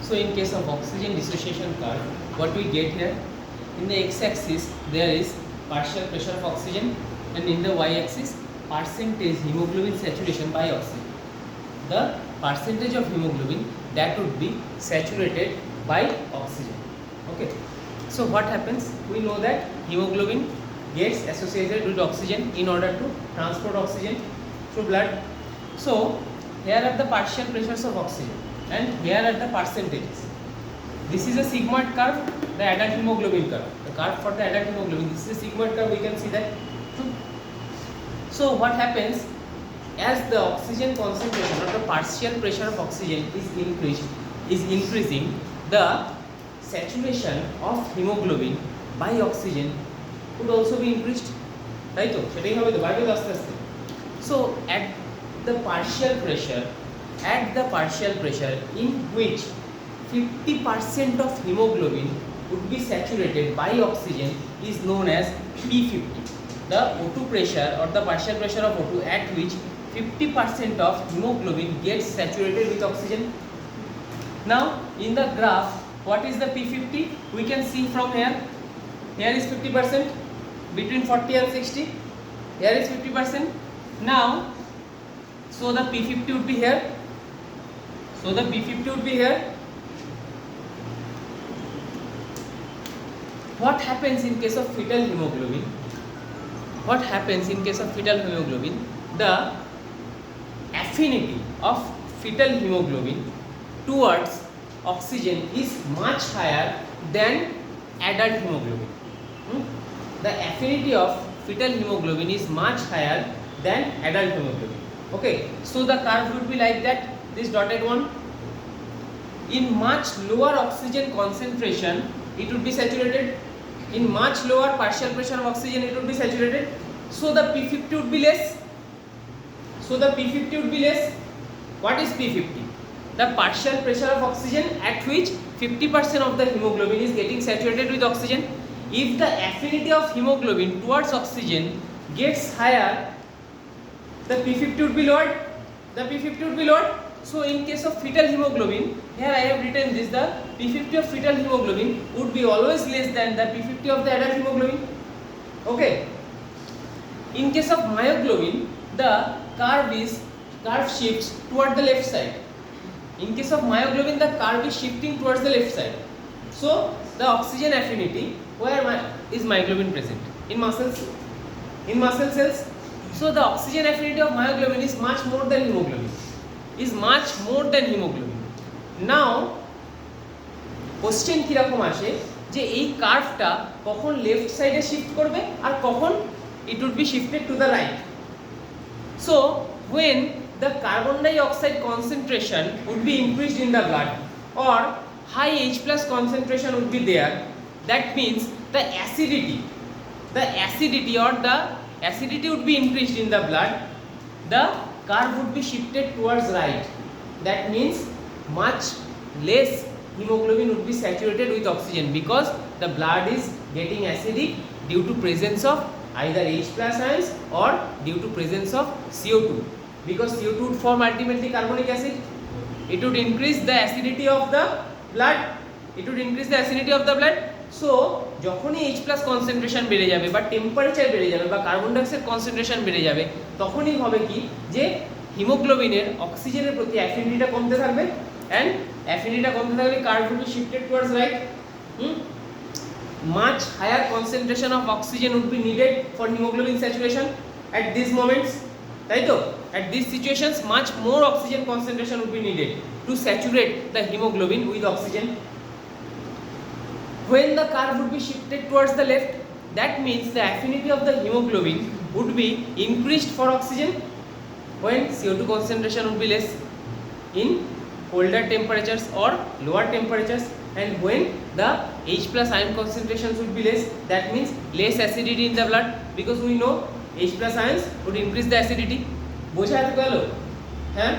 So in case of oxygen dissociation curve, what we get here, in the x-axis there is partial pressure of oxygen, and in the y-axis percentage hemoglobin saturation by oxygen. The percentage of hemoglobin that would be saturated by oxygen. Okay. So what happens? We know that hemoglobin gets associated with oxygen in order to transport oxygen through blood. So here are the partial pressures of oxygen and here are the percentages. This is a sigmoid curve, the adult hemoglobin curve. The curve for the adult hemoglobin, this is a sigmoid curve, we can see that. So what happens, as the oxygen concentration or the partial pressure of oxygen is increasing, the saturation of hemoglobin by oxygen would also be increased. Right? So at the partial pressure in which 50% of hemoglobin would be saturated by oxygen is known as P50. The O2 pressure or the partial pressure of O2 at which 50% of hemoglobin gets saturated with oxygen. Now in the graph, what is the P50? We can see from here. Here is 50% between 40 and 60. Here is 50%. Now, so the P50 would be here. What happens in case of fetal hemoglobin? The affinity of fetal hemoglobin towards oxygen is much higher than adult hemoglobin. The affinity of fetal hemoglobin is much higher than adult hemoglobin. Okay, so the curve would be like that, this dotted one. In much lower oxygen concentration, it would be saturated. In much lower partial pressure of oxygen, it would be saturated. So the P50 would be less. What is P50? The partial pressure of oxygen at which 50% of the hemoglobin is getting saturated with oxygen. If the affinity of hemoglobin towards oxygen gets higher, the P50 would be lowered. So in case of fetal hemoglobin, here I have written this, the P50 of fetal hemoglobin would be always less than the P50 of the adult hemoglobin. Okay. In case of myoglobin, the curve shifts toward the left side. In case of myoglobin, the curve is shifting towards the left side. So the oxygen affinity, where is myoglobin present? In muscle cells. So the oxygen affinity of myoglobin is much more than hemoglobin. Now question কিরকম আসে যে এই কার্ভটা কখন left সাইডে shift করবে আর কখন it would be shifted to the right. So when the carbon dioxide concentration would be increased in the blood or high H+ concentration would be there, that means the acidity would be increased in the blood, the curve would be shifted towards right. That means much less hemoglobin would be saturated with oxygen because the blood is getting acidic due to presence of either H+ ions or due to presence of CO2, because CO2 would form ultimately carbonic acid. It would increase the acidity of the blood. So যখনই H+ concentration বেড়ে যাবে বা temperature বেড়ে যাবে বা carbon dioxide concentration বেড়ে যাবে, তখনই হবে কি যে হিমোগ্লোবিনের অক্সিজেনের প্রতি অ্যাফিনিটিটা কমতে থাকবে, and affinity কমতে থাকলে curve will be shifted towards right. Much higher concentration of oxygen would be needed for hemoglobin saturation at these moments. Right? At these situations, much more oxygen concentration would be needed to saturate the hemoglobin with oxygen. When the curve would be shifted towards the left, that means the affinity of the hemoglobin would be increased for oxygen when CO2 concentration would be less in colder temperatures or lower temperatures, and when the H+ ion concentrations would be less, that means less acidity in the blood, because we know H+ ions would increase the acidity. বোঝা গেল? হ্যাঁ